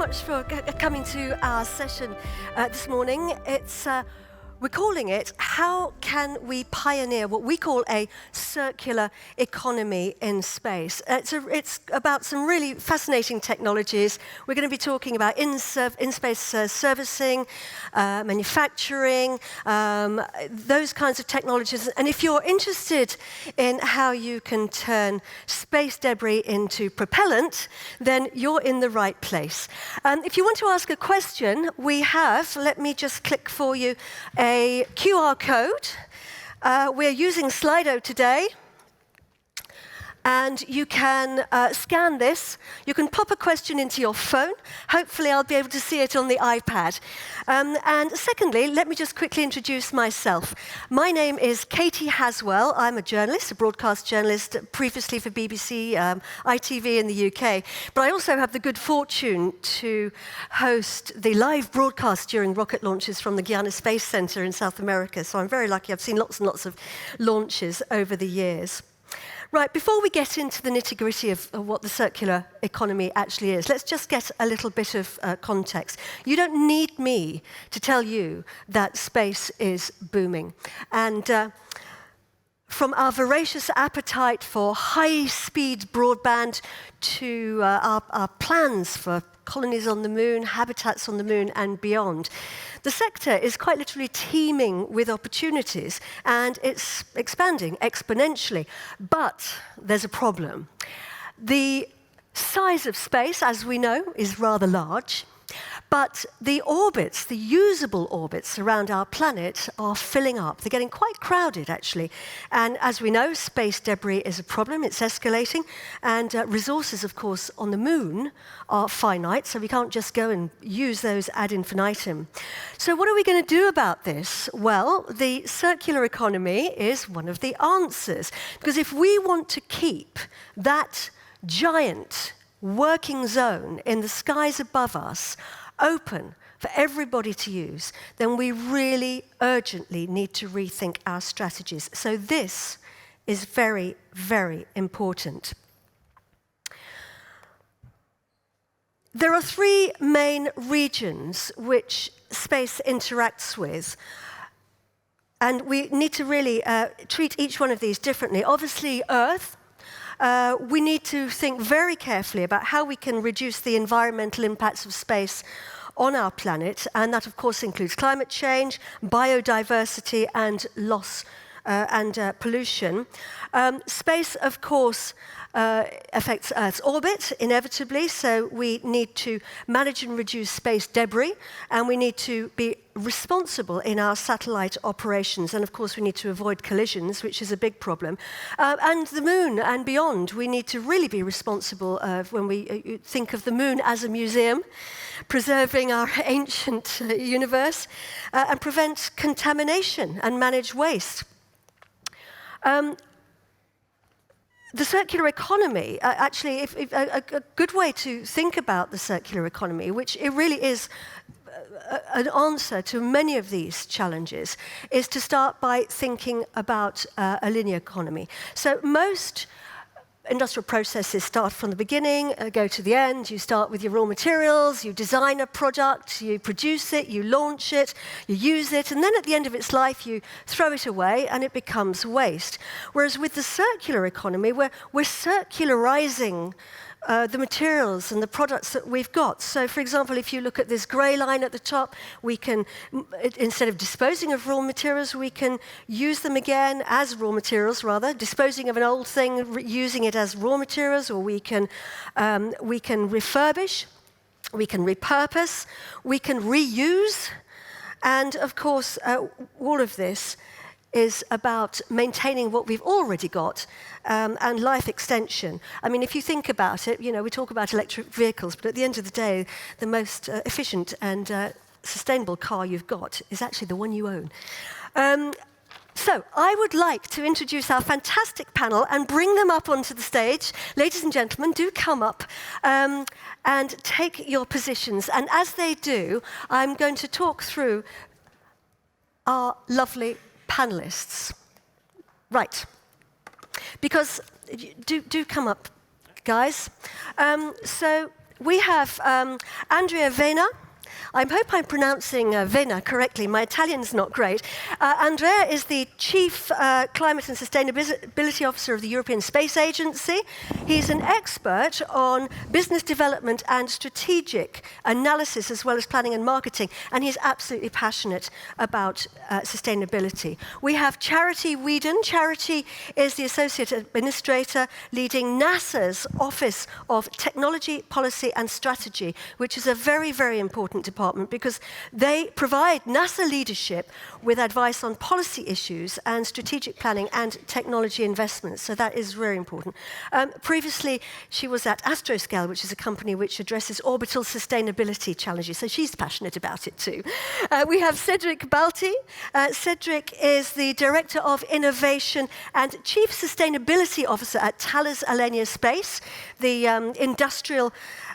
much for coming to our session this morning. We're calling it, how can we pioneer what we call a circular economy in space? It's about some really fascinating technologies. We're going to be talking about in-space servicing, manufacturing, those kinds of technologies. And if you're interested in how you can turn space debris into propellant, then you're in the right place. If you want to ask a question, we have, let me just click for you, a QR code. We're using Slido today. And you can scan this. You can pop a question into your phone. Hopefully, I'll be able to see it on the iPad. And secondly, let me just quickly introduce myself. My name is Katie Haswell. I'm a journalist, a broadcast journalist, previously for BBC, ITV in the UK. But I also have the good fortune to host the live broadcast during rocket launches from the GNF Space Center in South America. So I'm very lucky. I've seen lots and lots of launches over the years. Right, before we get into the nitty-gritty of what the circular economy actually is, let's just get a little bit of context. You don't need me to tell you that space is booming. And from our voracious appetite for high-speed broadband to our plans for colonies on the moon, habitats on the moon, and beyond, the sector is quite literally teeming with opportunities, and it's expanding exponentially. But there's a problem. The size of space, as we know, is rather large. But the orbits, the usable orbits around our planet are filling up. They're getting quite crowded, actually. And as we know, space debris is a problem. It's escalating. And resources, of course, on the moon are finite, so we can't just go and use those ad infinitum. So what are we going to do about this? Well, the circular economy is one of the answers. Because if we want to keep that giant working zone in the skies above us open for everybody to use, then we really urgently need to rethink our strategies. So this is very, very important. There are three main regions which space interacts with. And we need to really treat each one of these differently. Obviously, Earth. We need to think very carefully about how we can reduce the environmental impacts of space on our planet, and that, of course, includes climate change, biodiversity, and loss and pollution. Space, of course, affects Earth's orbit, inevitably, so we need to manage and reduce space debris, and we need to be responsible in our satellite operations, and of course we need to avoid collisions, which is a big problem. And the moon and beyond, we need to really be responsible when we think of the moon as a museum, preserving our ancient universe, and prevent contamination and manage waste. The circular economy, actually, a good way to think about the circular economy, which it really is an answer to many of these challenges, is to start by thinking about a linear economy. So most industrial processes start from the beginning, go to the end. You start with your raw materials, you design a product, you produce it, you launch it, you use it, and then at the end of its life, you throw it away and it becomes waste. Whereas with the circular economy, we're circularizing the materials and the products that we've got. So, for example, if you look at this grey line at the top, we can, instead of disposing of raw materials, we can use them again as raw materials, rather, disposing of an old thing, using it as raw materials, or we can refurbish, we can repurpose, we can reuse, and of course, all of this is about maintaining what we've already got and life extension. I mean, if you think about it, you know, we talk about electric vehicles, but at the end of the day, the most efficient and sustainable car you've got is actually the one you own. So I would like to introduce our fantastic panel and bring them up onto the stage. Ladies and gentlemen, do come up and take your positions. And as they do, I'm going to talk through our lovely panelists. Right. Because do come up, guys. So we have Andrea Vena. I hope I'm pronouncing Vena correctly. My Italian's not great. Andrea is the Chief Climate and Sustainability Officer of the European Space Agency. He's an expert on business development and strategic analysis, as well as planning and marketing, and he's absolutely passionate about sustainability. We have Charity Whedon. Charity is the Associate Administrator leading NASA's Office of Technology, Policy and Strategy, which is a very, very important department because they provide NASA leadership with advice on policy issues and strategic planning and technology investments. So that is very important. Previously, she was at Astroscale, which is a company which addresses orbital sustainability challenges. So she's passionate about it too. We have Cedric Balti. Cedric is the Director of Innovation and Chief Sustainability Officer at Thales Alenia Space, the industrial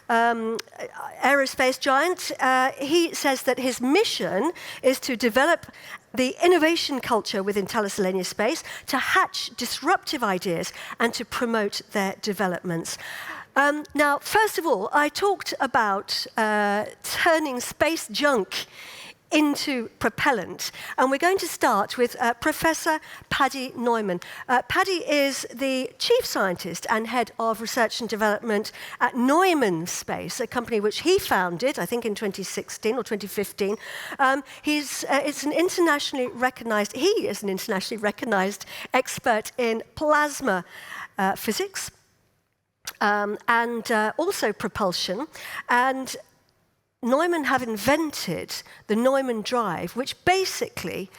aerospace giant. He says that his mission is to develop the innovation culture within Thales Alenia Space, to hatch disruptive ideas and to promote their developments. Now, first of all, I talked about turning space junk into propellant. And we're going to start with Professor Paddy Neumann. Paddy is the Chief Scientist and Head of Research and Development at Neumann Space, a company which he founded, I think in 2016 or 2015. He is an internationally recognized expert in plasma physics and also propulsion. And Neumann have invented the Neumann drive, which basically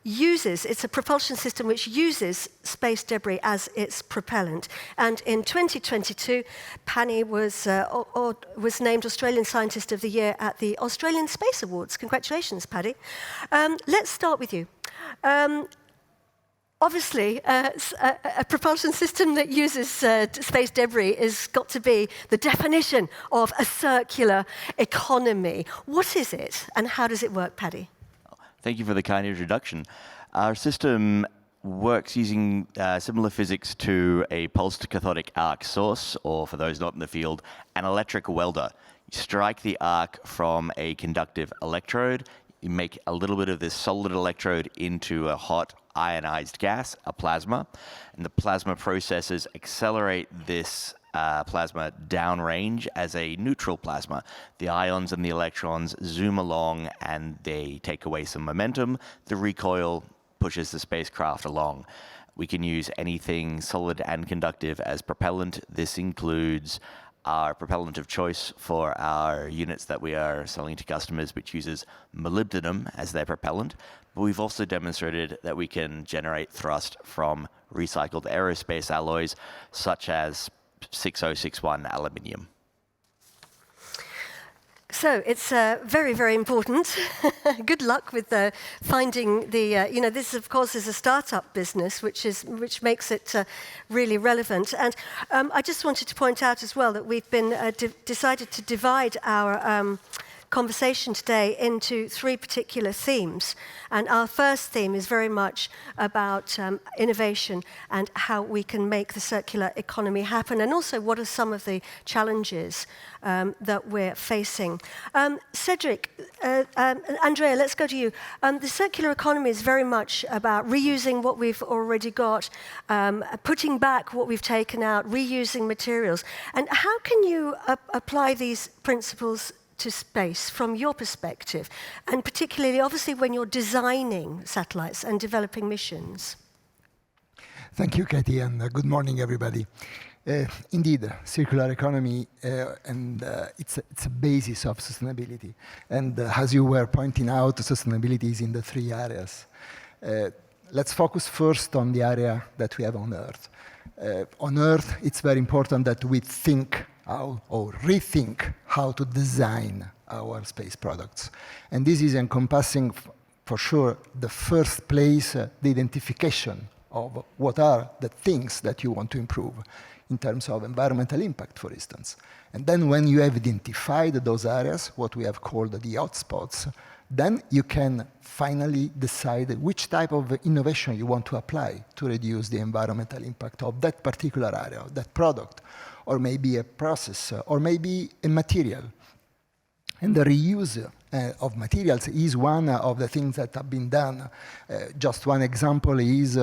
it's a propulsion system which uses space debris as its propellant. And in 2022, Paddy was named Australian Scientist of the Year at the Australian Space Awards. Congratulations, Paddy. Let's start with you. Obviously, a propulsion system that uses space debris has got to be the definition of a circular economy. What is it, and how does it work, Paddy? Thank you for the kind introduction. Our system works using similar physics to a pulsed cathodic arc source, or for those not in the field, an electric welder. You strike the arc from a conductive electrode, you make a little bit of this solid electrode into a hot ionized gas, a plasma, and the plasma processes accelerate this plasma downrange as a neutral plasma. The ions and the electrons zoom along and they take away some momentum. The recoil pushes the spacecraft along. We can use anything solid and conductive as propellant. This includes our propellant of choice for our units that we are selling to customers, which uses molybdenum as their propellant. But we've also demonstrated that we can generate thrust from recycled aerospace alloys, such as 6061 aluminium. So it's very, very important. Good luck with finding the, this of course is a startup business, which makes it really relevant. And I just wanted to point out as well that we've been decided to divide our conversation today into three particular themes. And our first theme is very much about innovation and how we can make the circular economy happen, and also what are some of the challenges that we're facing. Cedric, Andrea, let's go to you. The circular economy is very much about reusing what we've already got, putting back what we've taken out, reusing materials. And how can you apply these principles to space from your perspective, and particularly obviously when you're designing satellites and developing missions? Thank you, Katie, and good morning, everybody. Indeed, circular economy, it's a basis of sustainability. And as you were pointing out, sustainability is in the three areas. Let's focus first on the area that we have on Earth. On Earth, it's very important that we think or rethink how to design our space products. And this is encompassing, for sure, the first place, the identification of what are the things that you want to improve in terms of environmental impact, for instance. And then when you have identified those areas, what we have called the hotspots, then you can finally decide which type of innovation you want to apply to reduce the environmental impact of that particular area, of that product, or maybe a process, or maybe a material. And the reuse of materials is one of the things that have been done. Just one example is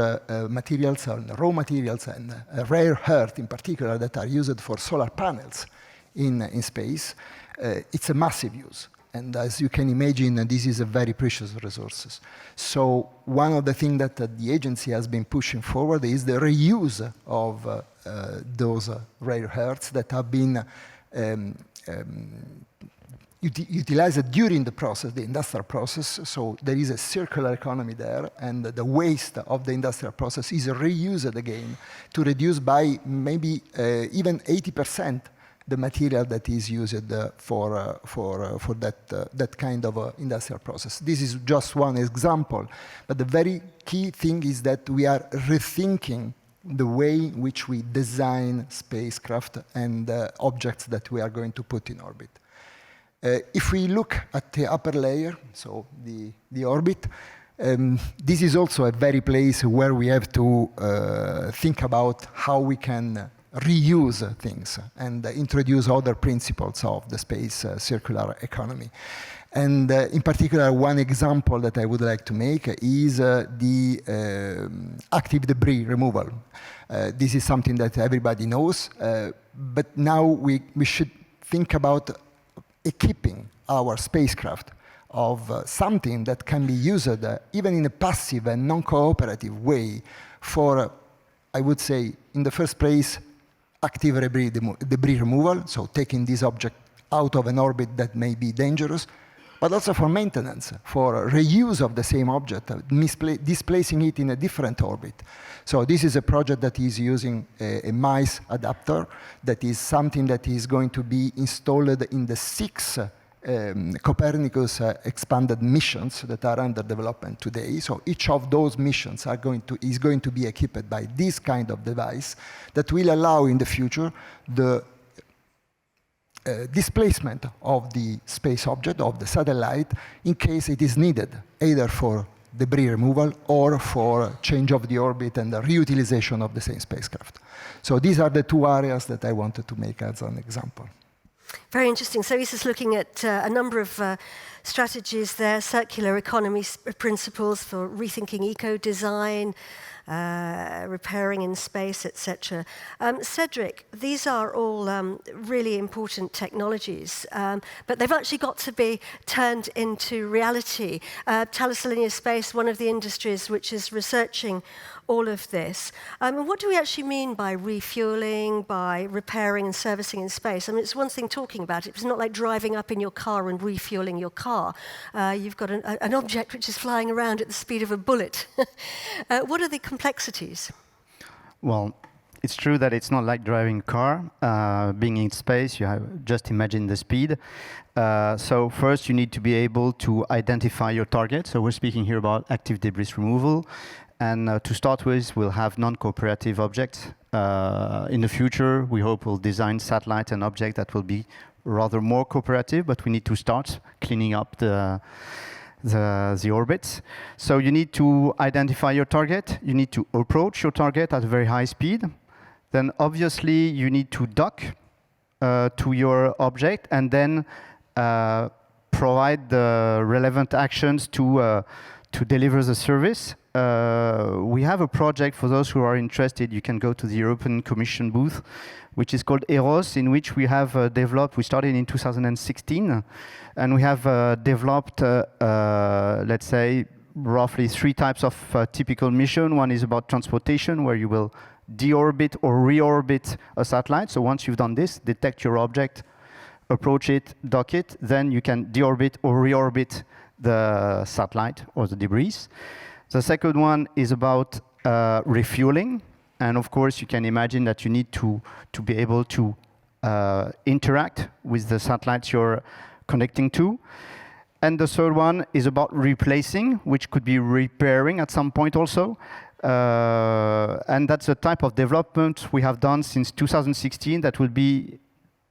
materials, raw materials, and rare earth in particular that are used for solar panels in space. It's a massive use. And as you can imagine, this is a very precious resource. So one of the things that the agency has been pushing forward is the reuse of those rare earths that have been utilized during the process, the industrial process. So there is a circular economy there, and the waste of the industrial process is reused again to reduce by maybe even 80% the material that is used for that kind of industrial process. This is just one example, but the very key thing is that we are rethinking the way in which we design spacecraft and objects that we are going to put in orbit. If we look at the upper layer, so the orbit, this is also a very place where we have to think about how we can reuse things and introduce other principles of the space circular economy. And in particular, one example that I would like to make is the active debris removal. This is something that everybody knows, but now we should think about equipping our spacecraft of something that can be used even in a passive and non-cooperative way for, I would say, in the first place, active debris removal, so taking this object out of an orbit that may be dangerous, but also for maintenance, for reuse of the same object, displacing it in a different orbit. So this is a project that is using a MICE adapter that is something that is going to be installed in the 6 Copernicus expanded missions that are under development today. So each of those missions is going to be equipped by this kind of device that will allow in the future the displacement of the space object, of the satellite, in case it is needed, either for debris removal or for change of the orbit and the reutilization of the same spacecraft. So these are the 2 areas that I wanted to make as an example. Very interesting. So this is looking at a number of strategies there, circular economy principles for rethinking eco-design, repairing in space, etc. Cedric, these are all really important technologies, but they've actually got to be turned into reality. Thales Alenia Space, one of the industries which is researching all of this. What do we actually mean by refueling, by repairing and servicing in space? I mean, it's one thing talking about it. It's not like driving up in your car and refueling your car. You've got an object which is flying around at the speed of a bullet. What are the complexities? Well, it's true that it's not like driving a car. Being in space, you have just imagine the speed. So first, you need to be able to identify your target. So we're speaking here about active debris removal. And to start with, we'll have non-cooperative objects. In the future, we hope we'll design satellite and objects that will be rather more cooperative, but we need to start cleaning up the orbits. So you need to identify your target. You need to approach your target at a very high speed. Then obviously, you need to dock to your object and then provide the relevant actions to deliver the service. We have a project, for those who are interested, you can go to the European Commission booth, which is called EROS, in which we have developed, we started in 2016, and we have developed, let's say, roughly 3 types of typical mission. One is about transportation, where you will deorbit or reorbit a satellite. So once you've done this, detect your object, approach it, dock it, then you can deorbit or reorbit the satellite or the debris. The second one is about refueling. And of course, you can imagine that you need to be able to interact with the satellites you're connecting to. And the third one is about replacing, which could be repairing at some point also. And that's a type of development we have done since 2016 that will be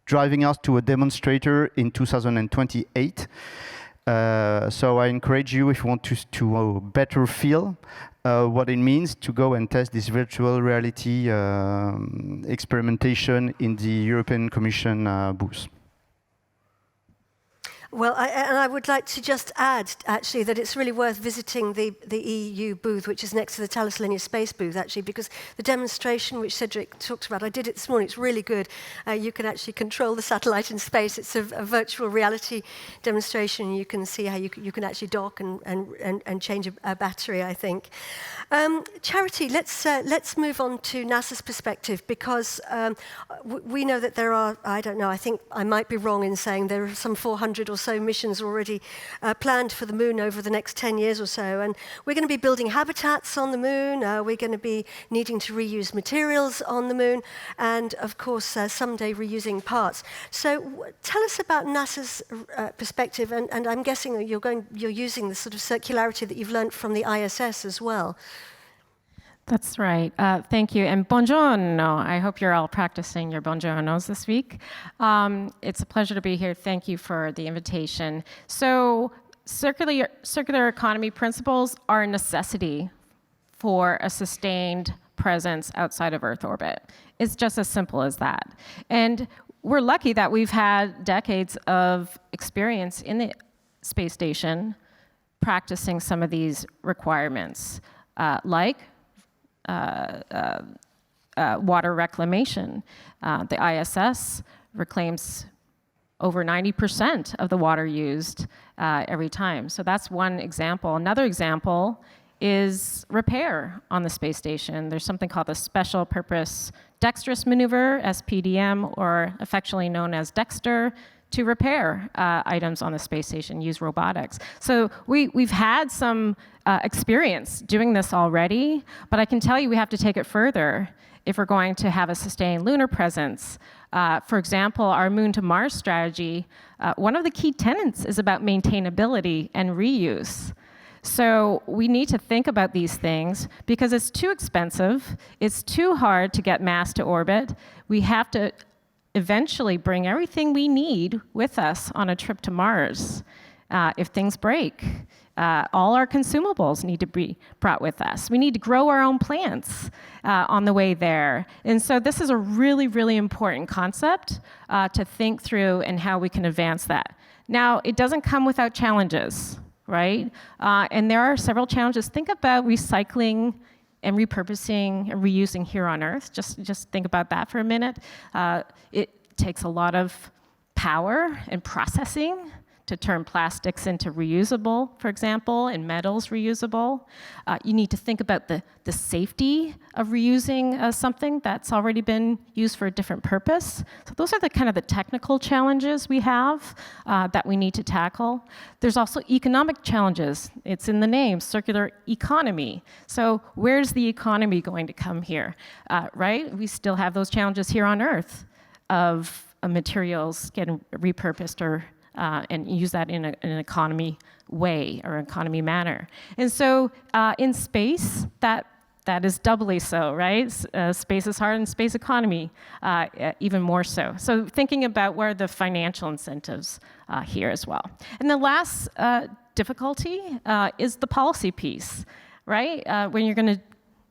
driving us to a demonstrator in 2028. So I encourage you, if you want to better feel what it means, to go and test this virtual reality experimentation in the European Commission booth. Well, I would like to just add, actually, that it's really worth visiting the EU booth, which is next to the Thales Linear Space booth, actually, because the demonstration which Cedric talked about, I did it this morning, it's really good. You can actually control the satellite in space. It's a virtual reality demonstration. You can see how you can actually dock and change a battery, I think. Charity, let's move on to NASA's perspective, because we know that there are, I don't know, I think I might be wrong in saying there are some 400 or so missions already planned for the moon over the next 10 years or so. And we're going to be building habitats on the moon. We're going to be needing to reuse materials on the moon. And of course, someday reusing parts. So tell us about NASA's perspective. And I'm guessing you're using the sort of circularity that you've learned from the ISS as well. That's right. Thank you. And buongiorno. I hope you're all practicing your buongiornos this week. It's a pleasure to be here. Thank you for the invitation. So circular economy principles are a necessity for a sustained presence outside of Earth orbit. It's just as simple as that. And we're lucky that we've had decades of experience in the space station practicing some of these requirements, like water reclamation. The ISS reclaims over 90% of the water used every time. So that's one example. Another example is repair on the space station. There's something called the Special Purpose Dexterous Maneuver, SPDM, or affectionately known as Dexter, to repair items on the space station, use robotics. So we've had some experience doing this already, but I can tell you we have to take it further if we're going to have a sustained lunar presence. For example, our Moon to Mars strategy, one of the key tenets is about maintainability and reuse. So we need to think about these things because it's too expensive, it's too hard to get mass to orbit. We have to eventually bring everything we need with us on a trip to Mars. If things break, all our consumables need to be brought with us. We need to grow our own plants on the way there. And so this is a really, really important concept to think through and how we can advance that. Now, it doesn't come without challenges, right? And there are several challenges. Think about recycling and repurposing and reusing here on Earth. Just think about that for a minute. It takes a lot of power and processing to turn plastics into reusable, for example, and metals reusable. You need to think about the safety of reusing something that's already been used for a different purpose. So those are the kind of the technical challenges we have that we need to tackle. There's also economic challenges. It's in the name, circular economy. So where's the economy going to come here, right? We still have those challenges here on Earth of materials getting repurposed or and use that in an economy way or economy manner. And so in space, that is doubly so, right? Space is hard and space economy even more so. So thinking about where are the financial incentives here as well. And the last difficulty is the policy piece, right? When you're going to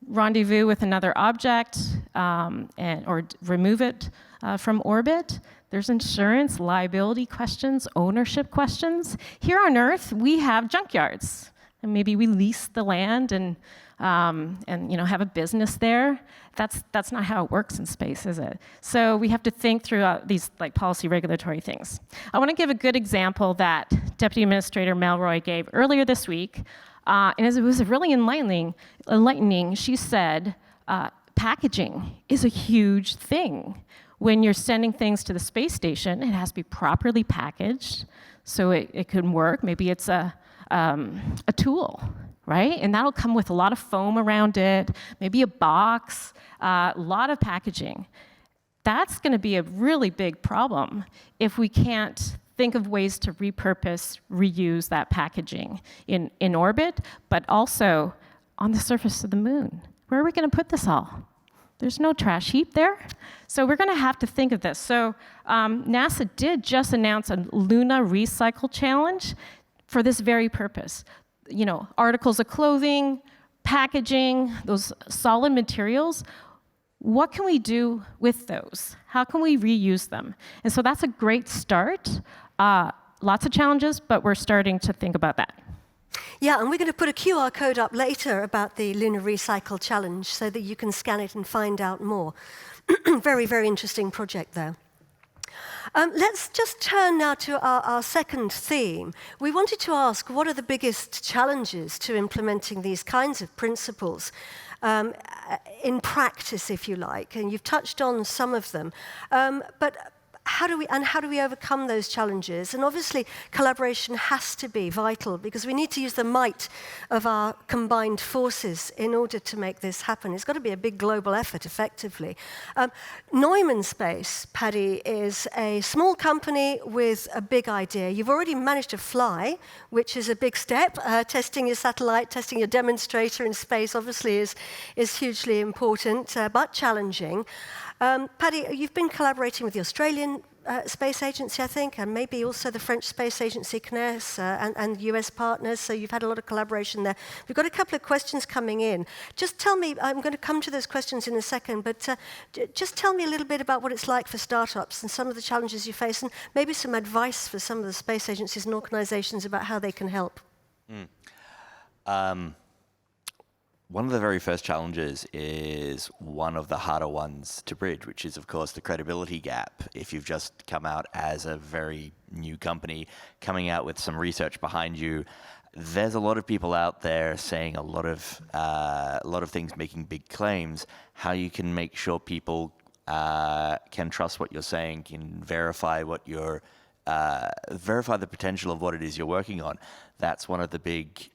rendezvous with another object or remove it from orbit, there's insurance, liability questions, ownership questions. Here on Earth, we have junkyards, and maybe we lease the land and have a business there. That's not how it works in space, is it? So we have to think through these like policy regulatory things. I want to give a good example that Deputy Administrator Melroy gave earlier this week, and it was really enlightening. She said, packaging is a huge thing. When you're sending things to the space station, it has to be properly packaged so it can work. Maybe it's a tool, right? And that'll come with a lot of foam around it, maybe a box, a lot of packaging. That's going to be a really big problem if we can't think of ways to repurpose, reuse that packaging in orbit, but also on the surface of the moon. Where are we going to put this all? There's no trash heap there. So we're going to have to think of this. So NASA did just announce a Luna Recycle Challenge. for this very purpose. You know, articles of clothing, packaging, those solid materials, what can we do with those? How can we reuse them? And so that's a great start. Lots of challenges, but we're starting to think about that. Yeah, and we're going to put a QR code up later about the Lunar Recycle Challenge so that you can scan it and find out more. Very, very interesting project there. Let's just turn now to our second theme. We wanted to ask, what are the biggest challenges to implementing these kinds of principles in practice, if you like? And you've touched on some of them. But how do we overcome those challenges? And obviously, collaboration has to be vital because we need to use the might of our combined forces in order to make this happen. It's got to be a big global effort, effectively. Neumann Space, Paddy, is a small company with a big idea. You've already managed to fly, which is a big step. Testing your satellite, testing your demonstrator in space, obviously, is hugely important, but challenging. Paddy, you've been collaborating with the Australian Space Agency, I think, and maybe also the French Space Agency, CNES, and US partners, so you've had a lot of collaboration there. We've got a couple of questions coming in. Just tell me, I'm going to come to those questions in a second, but just tell me a little bit about what it's like for startups and some of the challenges you face, and maybe some advice for some of the space agencies and organizations about how they can help. One of the very first challenges is one of the harder ones to bridge, which is, of course, the credibility gap. If you've just come out as a very new company, coming out with some research behind you, there's a lot of people out there saying a lot of things, making big claims. How you can make sure people can trust what you're saying, can verify verify the potential of what it is you're working on. That's one of the big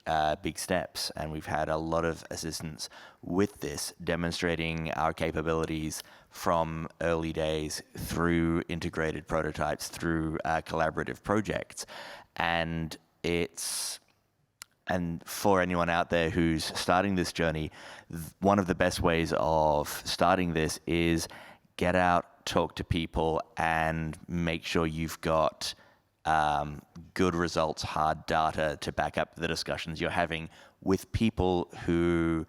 steps, and we've had a lot of assistance with this, demonstrating our capabilities from early days through integrated prototypes, through collaborative projects. And for anyone out there who's starting this journey, one of the best ways of starting this is get out, talk to people, and make sure you've got good results, hard data to back up the discussions you're having with people who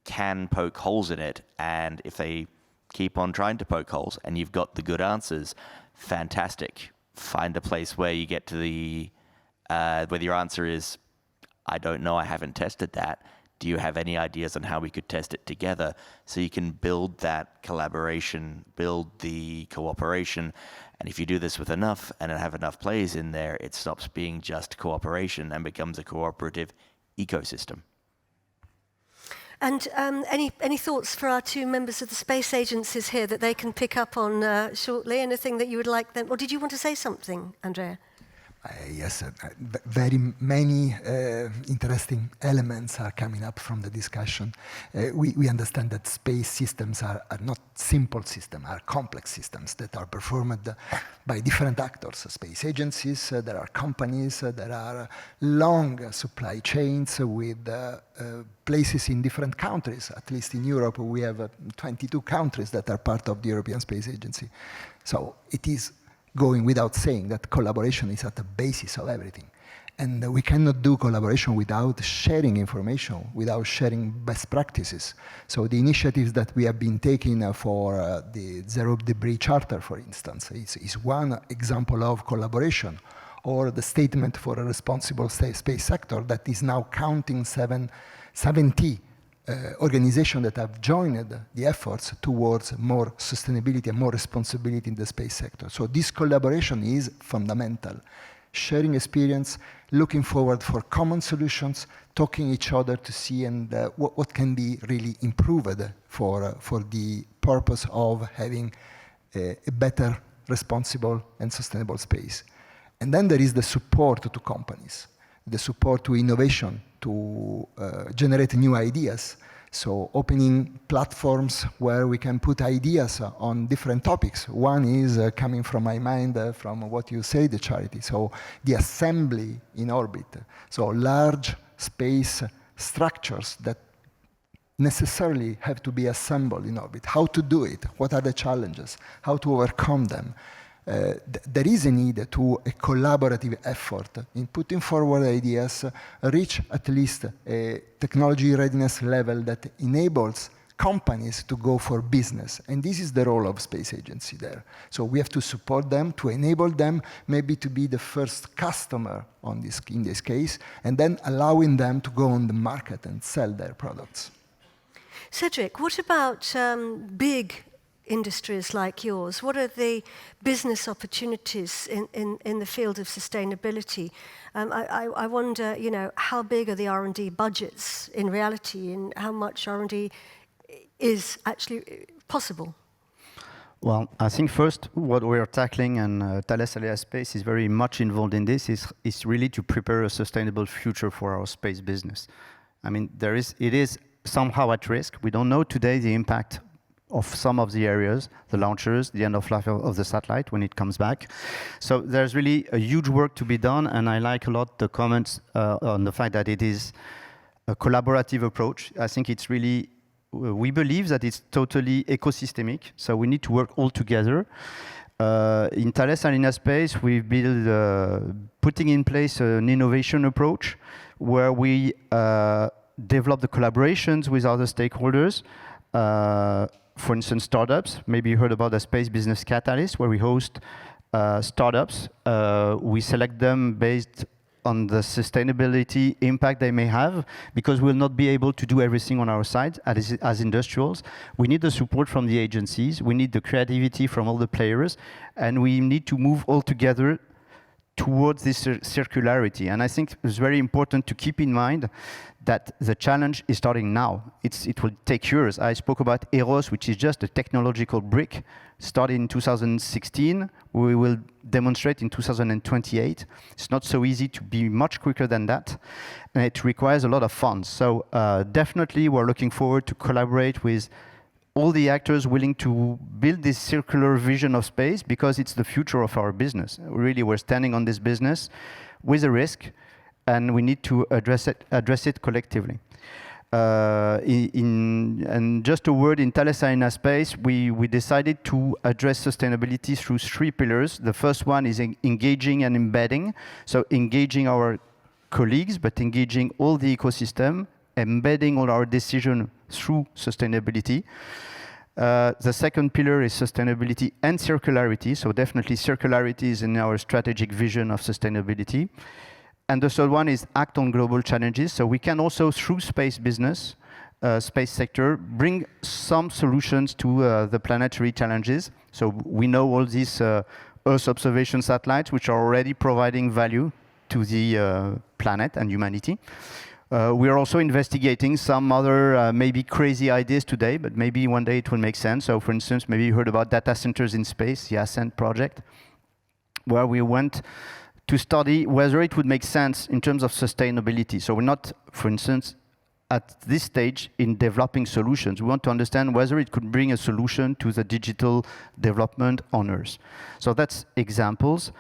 can poke holes in it. And if they keep on trying to poke holes and you've got the good answers, fantastic. Find a place where you get to whether your answer is, I don't know, I haven't tested that. Do you have any ideas on how we could test it together? So you can build that collaboration, build the cooperation. And if you do this with enough and have enough players in there, it stops being just cooperation and becomes a cooperative ecosystem. And any thoughts for our two members of the space agencies here that they can pick up on shortly? Anything that you would like them, or did you want to say something, Andrea? Yes, very many interesting elements are coming up from the discussion. We understand that space systems are not simple systems, are complex systems that are performed by different actors, space agencies, there are companies, there are long supply chains with places in different countries. At least in Europe, we have 22 countries that are part of the European Space Agency. So it is going without saying that collaboration is at the basis of everything. And we cannot do collaboration without sharing information, without sharing best practices. So the initiatives that we have been taking for the Zero Debris Charter, for instance, is one example of collaboration, or the statement for a responsible space sector that is now counting 70 organizations that have joined the efforts towards more sustainability and more responsibility in the space sector. So this collaboration is fundamental. Sharing experience, looking forward for common solutions, talking each other to see what can be really improved for the purpose of having a better, responsible and sustainable space. And then there is the support to companies, the support to innovation, to generate new ideas. So opening platforms where we can put ideas on different topics. One is coming from my mind from what you said, Charity. So the assembly in orbit. So large space structures that necessarily have to be assembled in orbit. How to do it? What are the challenges? How to overcome them? there is a need to a collaborative effort in putting forward ideas, reach at least a technology readiness level that enables companies to go for business. And this is the role of space agency there. So we have to support them, to enable them maybe to be the first customer on this, in this case, and then allowing them to go on the market and sell their products. Cedric, what about big industries like yours? What are the business opportunities in the field of sustainability? I wonder, you know, how big are the R&D budgets in reality, and how much R&D is actually possible? Well, I think first what we are tackling, and Thales Alenia Space is very much involved in this, is really to prepare a sustainable future for our space business. I mean, it is somehow at risk. We don't know today the impact of some of the areas, the launchers, the end of life of the satellite when it comes back. So there's really a huge work to be done, and I like a lot the comments on the fact that it is a collaborative approach. I think it's really, we believe that it's totally ecosystemic, so we need to work all together. In Thales Alenia Space, we've built, putting in place an innovation approach where we develop the collaborations with other stakeholders. For instance, startups. Maybe you heard about the Space Business Catalyst, where we host startups. We select them based on the sustainability impact they may have, because we'll not be able to do everything on our side as industrials. We need the support from the agencies. We need the creativity from all the players. And we need to move all together towards this circularity. And I think it's very important to keep in mind that the challenge is starting now. It will take years. I spoke about EROS, which is just a technological brick. Started in 2016. We will demonstrate in 2028. It's not so easy to be much quicker than that. And it requires a lot of funds. So definitely we're looking forward to collaborate with all the actors willing to build this circular vision of space, because it's the future of our business. Really, we're standing on this business with a risk, and we need to address it collectively. And just a word, in Thales Alenia Space, we decided to address sustainability through 3 pillars. The first one is engaging and embedding. So engaging our colleagues, but engaging all the ecosystem, embedding all our decisions through sustainability. The second pillar is sustainability and circularity. So definitely circularity is in our strategic vision of sustainability. And the third one is act on global challenges. So we can also, through space business, space sector, bring some solutions to the planetary challenges. So we know all these Earth observation satellites, which are already providing value to the planet and humanity. We are also investigating some other maybe crazy ideas today, but maybe one day it will make sense. So for instance, maybe you heard about data centers in space, the ASCENT project, where we went to study whether it would make sense in terms of sustainability. So we're not, for instance, at this stage in developing solutions. We want to understand whether it could bring a solution to the digital development on Earth. So that's examples.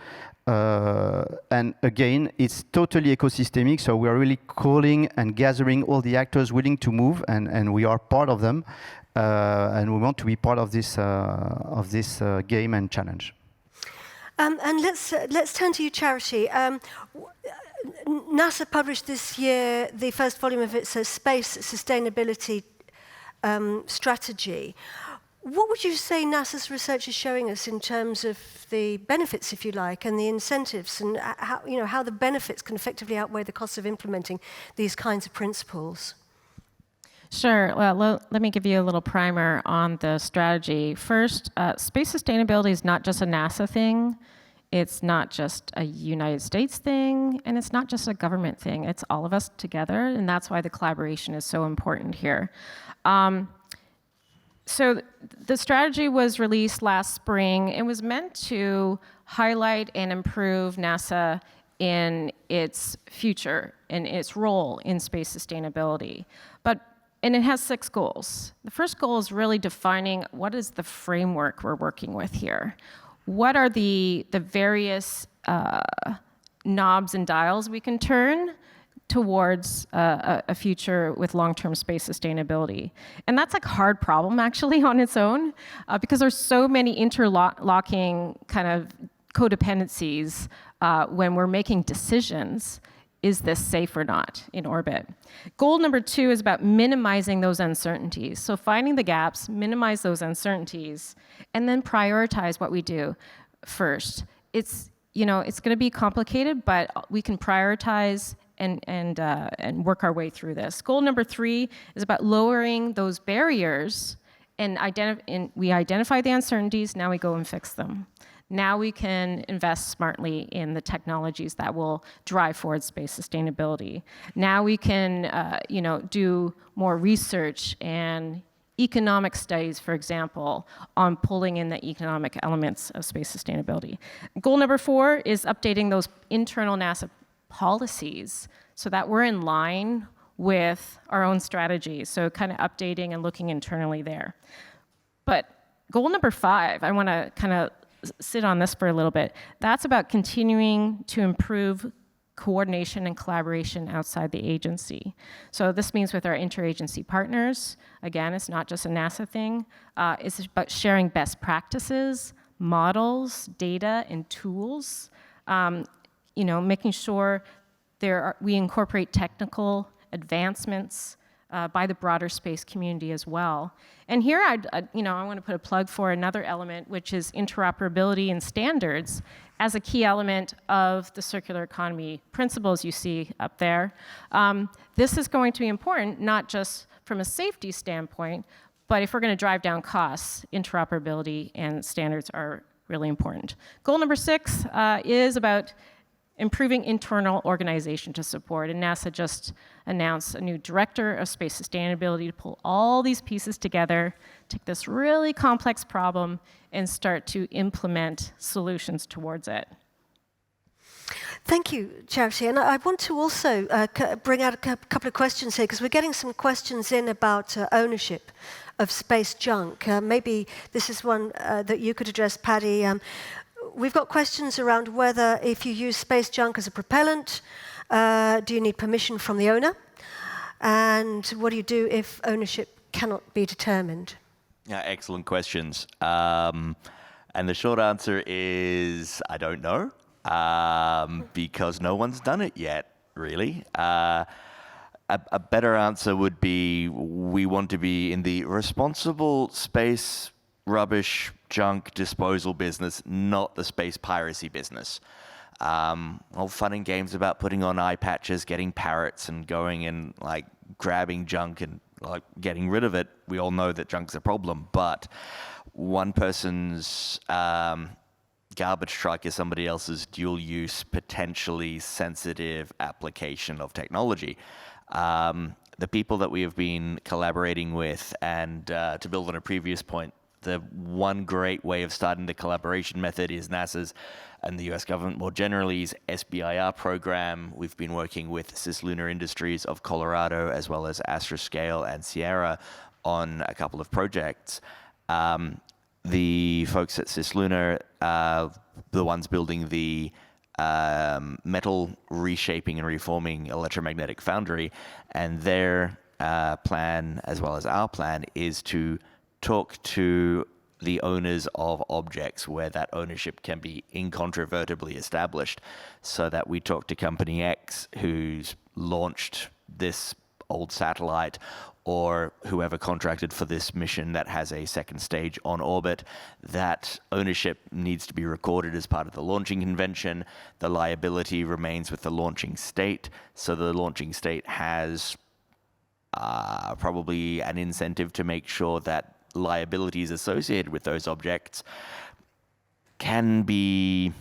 And again, it's totally ecosystemic, so we are really calling and gathering all the actors willing to move, and we are part of them, and we want to be part of this game and challenge. And let's turn to you, Charity. NASA published this year the first volume of its space sustainability strategy. What would you say NASA's research is showing us in terms of the benefits, if you like, and the incentives, and how the benefits can effectively outweigh the costs of implementing these kinds of principles? Sure. Well, let me give you a little primer on the strategy. First, space sustainability is not just a NASA thing. It's not just a United States thing, and it's not just a government thing. It's all of us together, and that's why the collaboration is so important here. So the strategy was released last spring. It was meant to highlight and improve NASA in its future, in its role in space sustainability. And it has 6 goals. The first goal is really defining what is the framework we're working with here. What are the various knobs and dials we can turn towards a future with long-term space sustainability. And that's a hard problem, actually, on its own, because there's so many interlocking kind of codependencies when we're making decisions. Is this safe or not in orbit? Goal number 2 is about minimizing those uncertainties. So finding the gaps, minimize those uncertainties, and then prioritize what we do first. It's going to be complicated, but we can prioritize and work our way through this. Goal number 3 is about lowering those barriers, and we identify the uncertainties, now we go and fix them. Now we can invest smartly in the technologies that will drive forward space sustainability. Now we can do more research and economic studies, for example, on pulling in the economic elements of space sustainability. Goal number 4 is updating those internal NASA policies so that we're in line with our own strategy. So kind of updating and looking internally there. But goal number 5, I want to kind of sit on this for a little bit. That's about continuing to improve coordination and collaboration outside the agency. So this means with our interagency partners. Again, it's not just a NASA thing. It's about sharing best practices, models, data, and tools. Making sure we incorporate technical advancements by the broader space community as well. And here, I want to put a plug for another element, which is interoperability and standards as a key element of the circular economy principles you see up there. This is going to be important, not just from a safety standpoint, but if we're going to drive down costs, interoperability and standards are really important. Goal number 6 is about improving internal organization to support. And NASA just announced a new director of space sustainability to pull all these pieces together, take this really complex problem, and start to implement solutions towards it. Thank you, Charity. And I want to also bring out a couple of questions here, because we're getting some questions in about ownership of space junk. Maybe this is one that you could address, Paddy. We've got questions around whether, if you use space junk as a propellant, do you need permission from the owner? And what do you do if ownership cannot be determined? Yeah, excellent questions. And the short answer is I don't know, because no one's done it yet, really. A better answer would be we want to be in the responsible space rubbish junk disposal business, not the space piracy business. All fun and games about putting on eye patches, getting parrots, and going and grabbing junk and getting rid of it. We all know that junk's a problem, but one person's garbage truck is somebody else's dual-use, potentially sensitive application of technology. The people that we have been collaborating with, and to build on a previous point, the one great way of starting the collaboration method is NASA's and the US government more generally's SBIR program. We've been working with Cislunar Industries of Colorado, as well as Astroscale and Sierra on a couple of projects. The folks at Cislunar, the ones building the metal reshaping and reforming electromagnetic foundry, and their plan, as well as our plan, is to talk to the owners of objects where that ownership can be incontrovertibly established, so that we talk to Company X, who's launched this old satellite, or whoever contracted for this mission that has a second stage on orbit. That ownership needs to be recorded as part of the launching convention. The liability remains with the launching state, so the launching state has probably an incentive to make sure that liabilities associated with those objects can be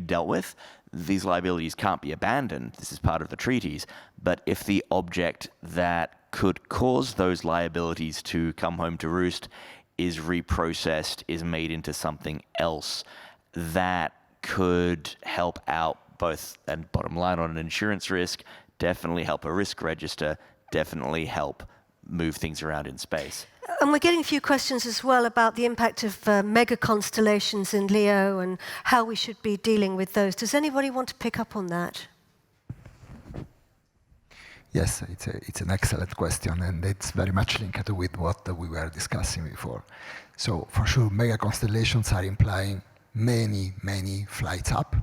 dealt with. These liabilities can't be abandoned. This is part of the treaties. But if the object that could cause those liabilities to come home to roost is reprocessed, is made into something else, that could help out both, and bottom line on an insurance risk, definitely help a risk register, definitely help move things around in space. And we're getting a few questions as well about the impact of mega constellations in LEO and how we should be dealing with those. Does anybody want to pick up on that? Yes, it's an excellent question, and it's very much linked with what we were discussing before. So for sure, mega constellations are implying many, many flights up,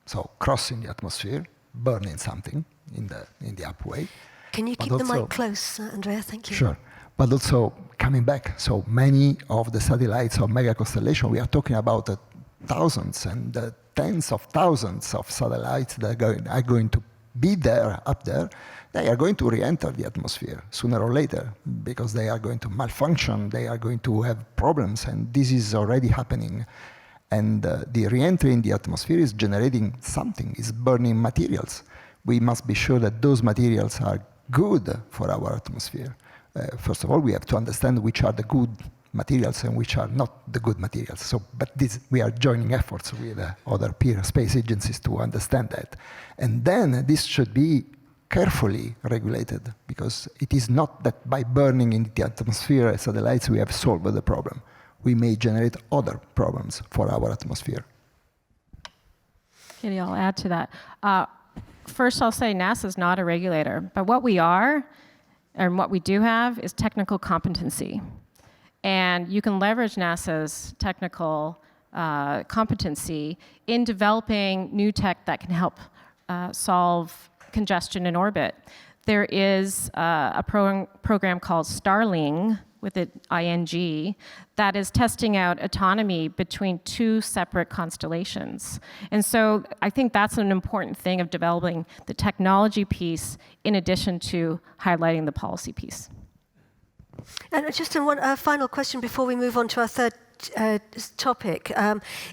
so crossing the atmosphere, burning something in the up way. Can you keep the mic close, Andrea? Thank you. Sure. But also coming back, so many of the satellites of mega constellation, we are talking about thousands and tens of thousands of satellites that are going to be there, up there. They are going to re-enter the atmosphere sooner or later because they are going to malfunction, they are going to have problems, and this is already happening. And the re-entry in the atmosphere is generating something, is burning materials. We must be sure that those materials are good for our atmosphere. First of all, we have to understand which are the good materials and which are not the good materials. So, but we are joining efforts with other peer space agencies to understand that. And then this should be carefully regulated, because it is not that by burning in the atmosphere satellites we have solved the problem. We may generate other problems for our atmosphere. Katie, I'll add to that. First, I'll say NASA is not a regulator, but what we are, and what we do have, is technical competency. And you can leverage NASA's technical competency in developing new tech that can help solve congestion in orbit. There is a program called Starling, with it ING, that is testing out autonomy between two separate constellations. And so I think that's an important thing of developing the technology piece in addition to highlighting the policy piece. And just one final question before we move on to our third topic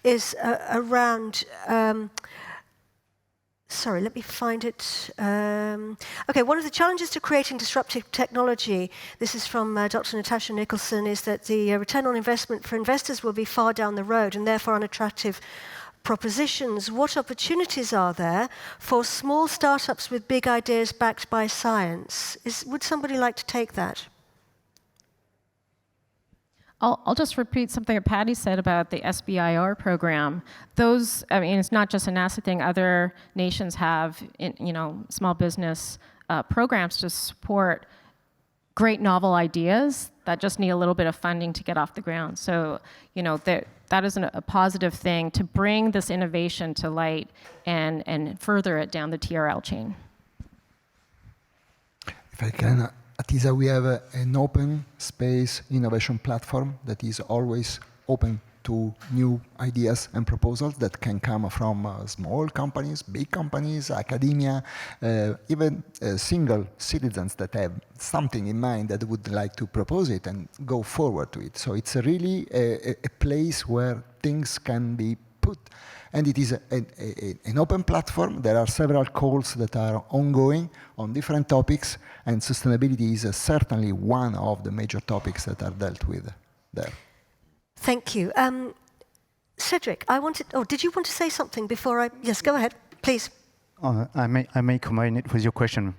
is around. Sorry, let me find it. Okay, one of the challenges to creating disruptive technology, this is from Dr. Natasha Nicholson, is that the return on investment for investors will be far down the road and therefore unattractive propositions. What opportunities are there for small startups with big ideas backed by science? Would somebody like to take that? I'll just repeat something that Patty said about the SBIR program. Those, I mean, it's not just a NASA thing. Other nations have, small business programs to support great novel ideas that just need a little bit of funding to get off the ground. So, that is a positive thing to bring this innovation to light and further it down the TRL chain. If I can. At ESA, we have an open space innovation platform that is always open to new ideas and proposals that can come from small companies, big companies, academia, even single citizens that have something in mind that would like to propose it and go forward to it. So it's really a place where things can be put. And it is an open platform. There are several calls that are ongoing on different topics, and sustainability is certainly one of the major topics that are dealt with there. Thank you. Cedric, did you want to say something before yes, go ahead, please. I may combine it with your question.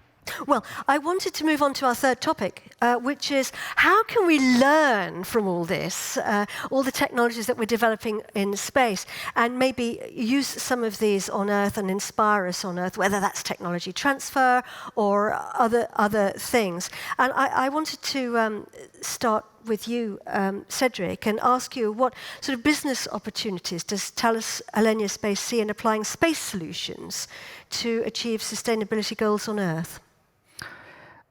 Well, I wanted to move on to our third topic, which is how can we learn from all this, all the technologies that we're developing in space, and maybe use some of these on Earth and inspire us on Earth, whether that's technology transfer or other things. And I wanted to start with you, Cedric, and ask you what sort of business opportunities does Thales Alenia Space see in applying space solutions to achieve sustainability goals on Earth?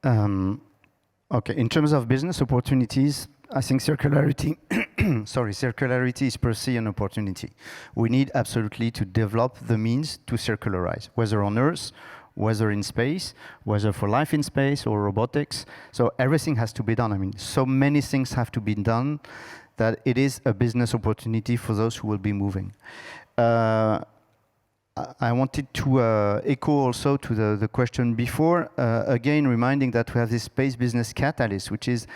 Okay, in terms of business opportunities, I think circularity, circularity is per se an opportunity. We need absolutely to develop the means to circularize, whether on Earth, whether in space, whether for life in space or robotics. So everything has to be done. I mean, so many things have to be done that it is a business opportunity for those who will be moving. I wanted to echo also to the question before, again reminding that we have this Space Business Catalyst, which is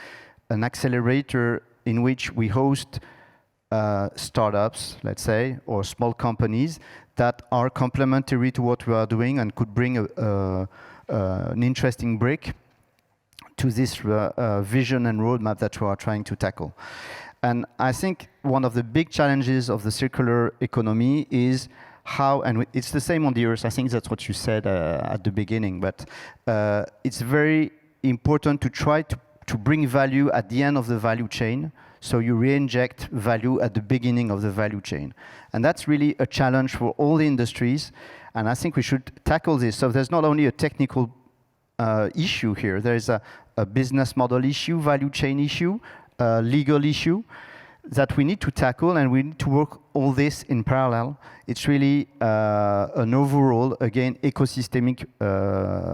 an accelerator in which we host startups, let's say, or small companies that are complementary to what we are doing and could bring an interesting brick to this vision and roadmap that we are trying to tackle. And I think one of the big challenges of the circular economy is how, and it's the same on the Earth, I think that's what you said at the beginning, but it's very important to try to bring value at the end of the value chain, so you re-inject value at the beginning of the value chain. And that's really a challenge for all the industries, and I think we should tackle this. So there's not only a technical issue here, there is a business model issue, value chain issue, legal issue that we need to tackle, and we need to work all this in parallel. It's really an overall, again, ecosystemic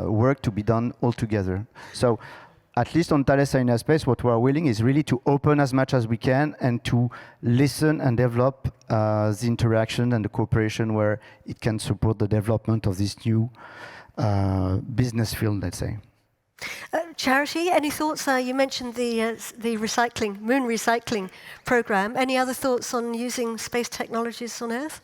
work to be done all together. So at least on Thales Alenia Space, what we are willing is really to open as much as we can and to listen and develop the interaction and the cooperation where it can support the development of this new business field, let's say. Charity, any thoughts? You mentioned the recycling, moon recycling program. Any other thoughts on using space technologies on Earth?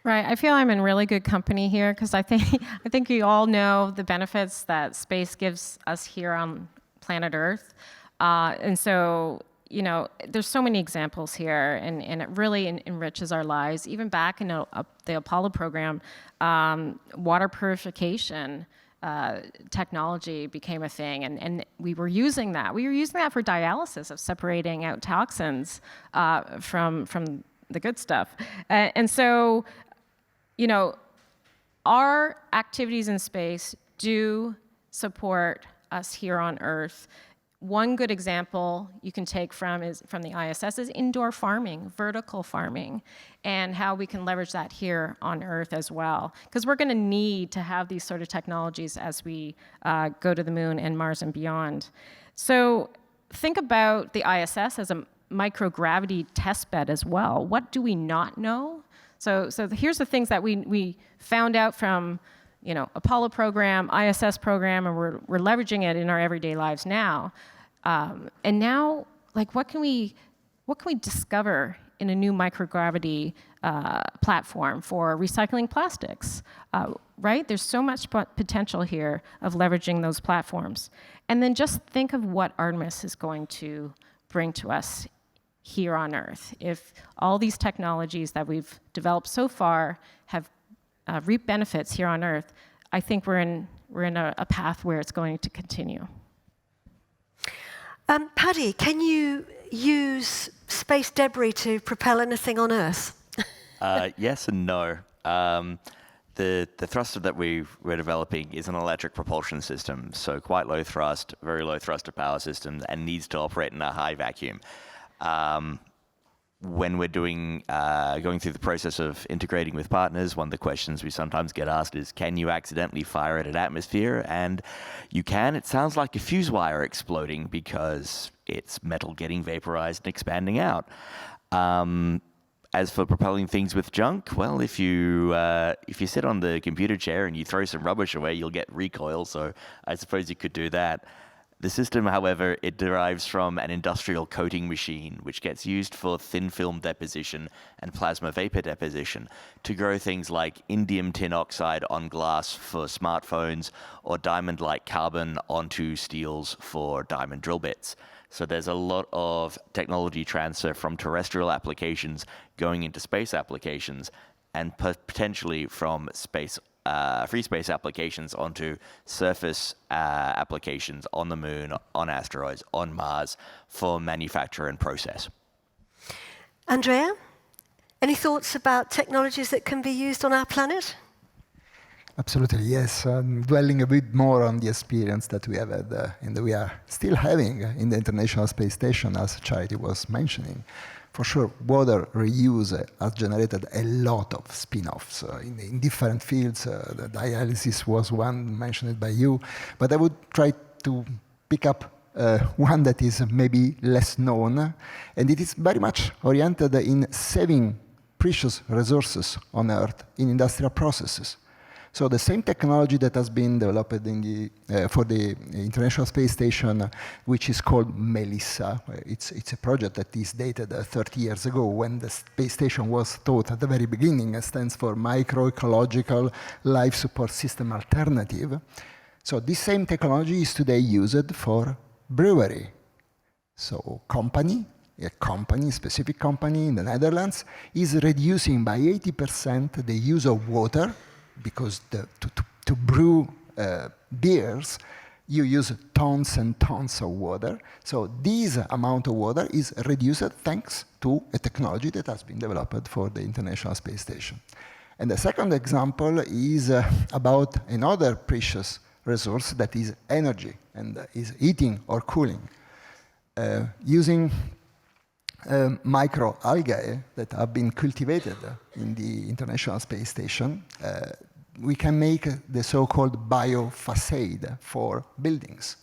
Right, I feel I'm in really good company here because I think you all know the benefits that space gives us here on planet Earth. And so, you know, there's so many examples here, and it really enriches our lives. Even back in the Apollo program, water purification technology became a thing, and we were using that. We were using that for dialysis, of separating out toxins from the good stuff. And so, you know, our activities in space do support us here on Earth. One good example you can take from the ISS is indoor farming, vertical farming, and how we can leverage that here on Earth as well. Because we're going to need to have these sort of technologies as we go to the moon and Mars and beyond. So think about the ISS as a microgravity test bed as well. What do we not know? So here's the things that we found out from, you know, Apollo program, ISS program, and we're leveraging it in our everyday lives now. And now, like, what can we discover in a new microgravity platform for recycling plastics? Right? There's so much potential here of leveraging those platforms. And then just think of what Artemis is going to bring to us here on Earth. If all these technologies that we've developed so far have reap benefits here on Earth, I think we're in a path where it's going to continue. Paddy, can you use space debris to propel anything on Earth? Yes and no. The thruster that we're developing is an electric propulsion system, so quite low thrust, very low thruster power system, and needs to operate in a high vacuum. When we're going through the process of integrating with partners, one of the questions we sometimes get asked is, can you accidentally fire it at atmosphere? And you can. It sounds like a fuse wire exploding because it's metal getting vaporized and expanding out. As for propelling things with junk, well, if you sit on the computer chair and you throw some rubbish away, you'll get recoil, so I suppose you could do that. The system, however, it derives from an industrial coating machine, which gets used for thin film deposition and plasma vapor deposition to grow things like indium tin oxide on glass for smartphones or diamond-like carbon onto steels for diamond drill bits. So there's a lot of technology transfer from terrestrial applications going into space applications, and potentially from space free space applications onto surface applications on the moon, on asteroids, on Mars for manufacture and process. Andrea, any thoughts about technologies that can be used on our planet? Absolutely, yes. Dwelling a bit more on the experience that we have had and that we are still having in the International Space Station, as Charity was mentioning. For sure, water reuse has generated a lot of spin-offs in different fields. The dialysis was one mentioned by you, but I would try to pick up one that is maybe less known, and it is very much oriented in saving precious resources on Earth in industrial processes. So the same technology that has been developed in for the International Space Station, which is called MELISSA, it's a project that is dated 30 years ago when the space station was thought at the very beginning. It stands for Microecological Life Support System Alternative. So this same technology is today used for brewery. So company a company, specific company in the Netherlands, is reducing by 80% the use of water, because to brew beers, you use tons and tons of water. So this amount of water is reduced thanks to a technology that has been developed for the International Space Station. And the second example is about another precious resource that is energy and is heating or cooling. Using microalgae that have been cultivated in the International Space Station, we can make the so-called biofacade for buildings.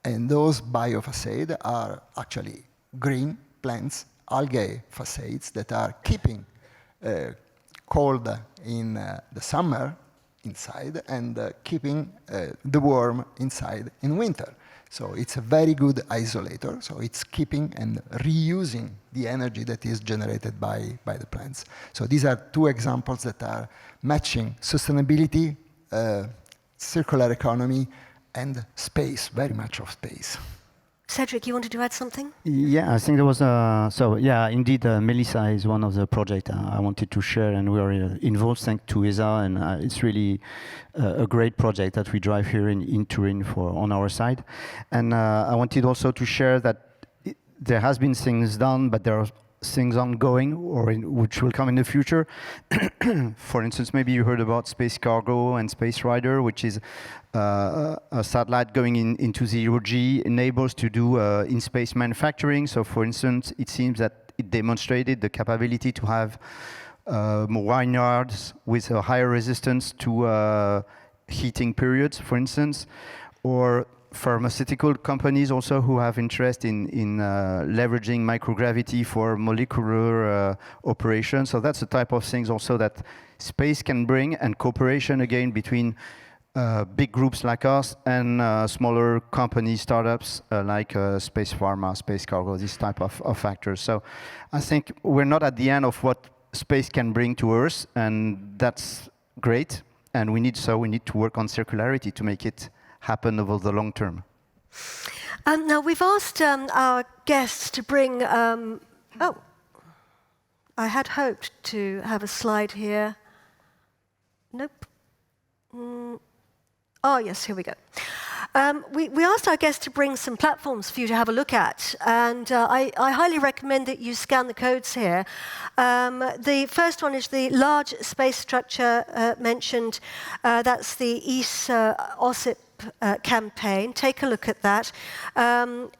And those biofacades are actually green plants, algae facades that are keeping cold in the summer inside and keeping the warm inside in winter. So it's a very good isolator. So it's keeping and reusing the energy that is generated by the plants. So these are two examples that are matching sustainability, circular economy, and space, very much of space. Cedric, you wanted to add something? Yeah, I think there was indeed, Melissa is one of the projects I wanted to share, and we are involved thanks to ESA, and it's really a great project that we drive here in Turin on our side. And I wanted also to share that there has been things done, but there are things ongoing or which will come in the future. For instance, maybe you heard about Space Cargo and Space Rider, which is a satellite going into zero-G, enables to do in-space manufacturing. So for instance, it seems that it demonstrated the capability to have more vineyards with a higher resistance to heating periods, for instance, or pharmaceutical companies also who have interest in leveraging microgravity for molecular operations. So that's the type of things also that space can bring, and cooperation again between big groups like us and smaller companies, startups like Space Pharma, Space Cargo, this type of factors. So I think we're not at the end of what space can bring to Earth, and that's great. And we need to work on circularity to make it happen over the long term. Now, we've asked our guests to bring... I had hoped to have a slide here. Nope. Oh, yes, here we go. We asked our guests to bring some platforms for you to have a look at, and I highly recommend that you scan the codes here. The first one is the large space structure mentioned. That's the OSIP campaign. Take a look at that.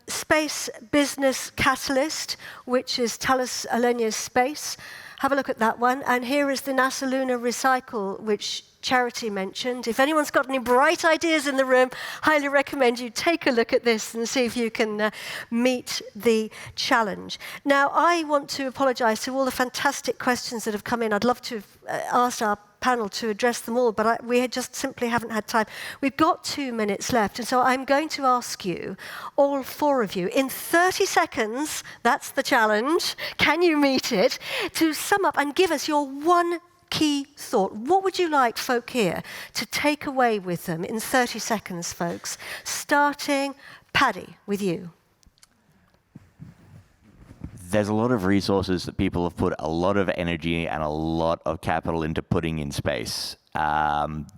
Space Business Catalyst, which is Thales Alenia Space. Have a look at that one. And here is the NASA Lunar Recycle, which Charity mentioned. If anyone's got any bright ideas in the room, highly recommend you take a look at this and see if you can meet the challenge. Now, I want to apologize to all the fantastic questions that have come in. I'd love to have asked our panel to address them all, but we just simply haven't had time. We've got 2 minutes left, and so I'm going to ask you, all 4 of you, in 30 seconds, that's the challenge, can you meet it, to sum up and give us your one key thought. What would you like folk here to take away with them in 30 seconds, folks? Starting, Paddy, with you. There's a lot of resources that people have put a lot of energy and a lot of capital into putting in space.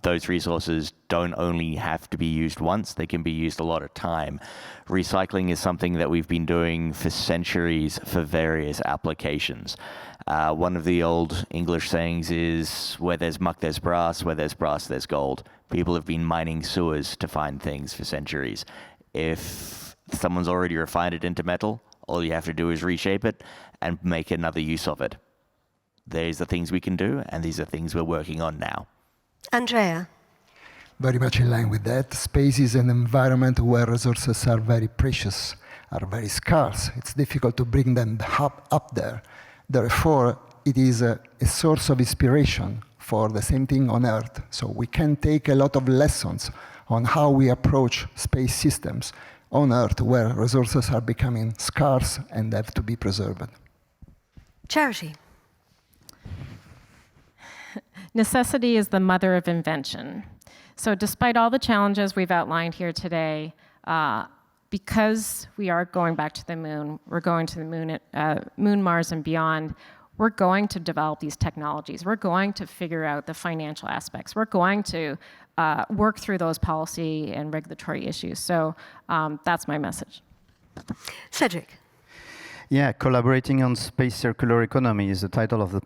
Those resources don't only have to be used once, they can be used a lot of time. Recycling is something that we've been doing for centuries for various applications. One of the old English sayings is, where there's muck, there's brass, where there's brass, there's gold. People have been mining sewers to find things for centuries. If someone's already refined it into metal, all you have to do is reshape it and make another use of it. These are things we can do, and these are things we're working on now. Andrea. Very much in line with that. Space is an environment where resources are very precious, are very scarce. It's difficult to bring them up there. Therefore, it is a source of inspiration for the same thing on Earth. So we can take a lot of lessons on how we approach space systems on Earth, where resources are becoming scarce and have to be preserved. Charity. Necessity is the mother of invention. So despite all the challenges we've outlined here today, because we are going back to the moon, we're going to the moon, Mars, and beyond, we're going to develop these technologies. We're going to figure out the financial aspects. We're going to work through those policy and regulatory issues. So that's my message. Cedric. Yeah, collaborating on space circular economy is the title of the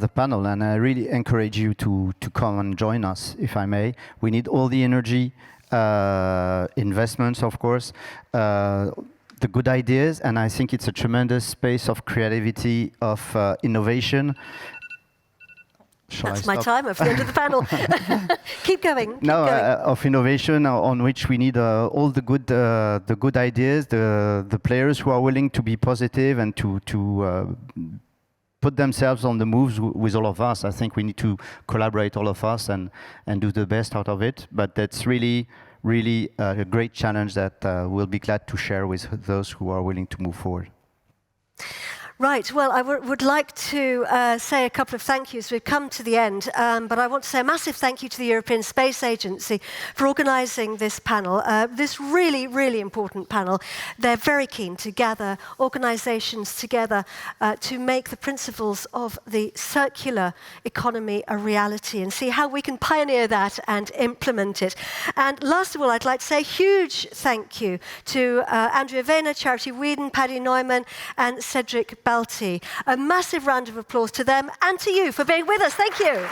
panel, and I really encourage you to come and join us, if I may. We need all the energy, investments, of course, the good ideas, and I think it's a tremendous space of creativity, of innovation. That's my time at the end of the panel. Keep going. Of innovation on which we need all the good ideas, the players who are willing to be positive and to put themselves on the moves with all of us. I think we need to collaborate, all of us, and do the best out of it. But that's really a great challenge that we'll be glad to share with those who are willing to move forward. Right, well, I would like to say a couple of thank yous. We've come to the end, but I want to say a massive thank you to the European Space Agency for organising this panel, this really, really important panel. They're very keen to gather organisations together to make the principles of the circular economy a reality and see how we can pioneer that and implement it. And last of all, I'd like to say a huge thank you to Andrea Vena, Charity Whedon, Paddy Neumann, and Cedric Balti. A massive round of applause to them and to you for being with us. Thank you.